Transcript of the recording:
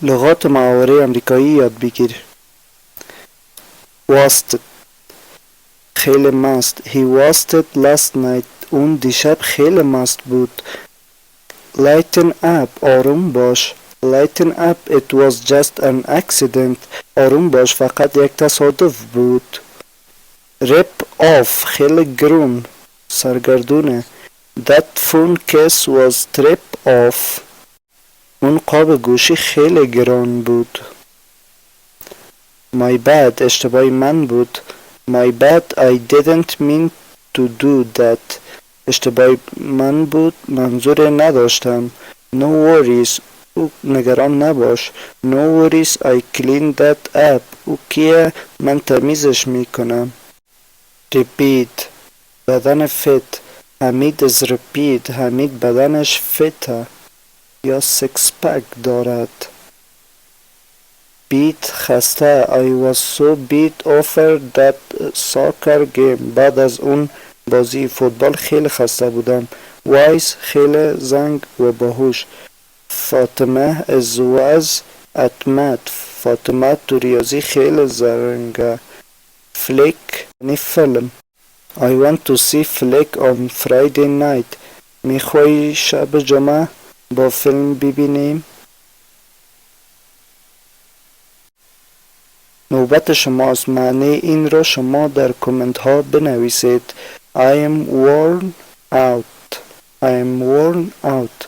لغات محاوره امریکایی یاد بگیر. wasted خیلی مست. He wasted last night. اون دیشب خیلی مست بود. lighten up آروم باش. lighten up it was just an accident. آروم باش فقط یک تصادف بود. rip off خیلی گرون سرگردونه. that phone case was trip off. اون قاب گوشی خیلی گران بود. my bad اشتباه من بود. my bad I didn't mean to do that. اشتباه من بود منظور نداشتم. no worries نگران نباش. no worries I cleaned that up. اوکیه من تمیزش میکنم. repeat بدن fit. حمید is repeat. حمید بدنش فته یا سکس پک دارد. beat خسته. I was so beat over that soccer game. بعد از اون بازی فوتبال خیلی خسته بودم. wise خیلی زنگ و باهوش. فاطمه is was at math. فاطمه تو ریاضی خیلی زرنگه. flick یعنی فیلم. I want to see flick on Friday night. میخوایی شب جمعه با فیلم ببینیم؟ نوبت شماست. معنی این را شما در کامنت ها بنویسید. I am worn out. I am worn out.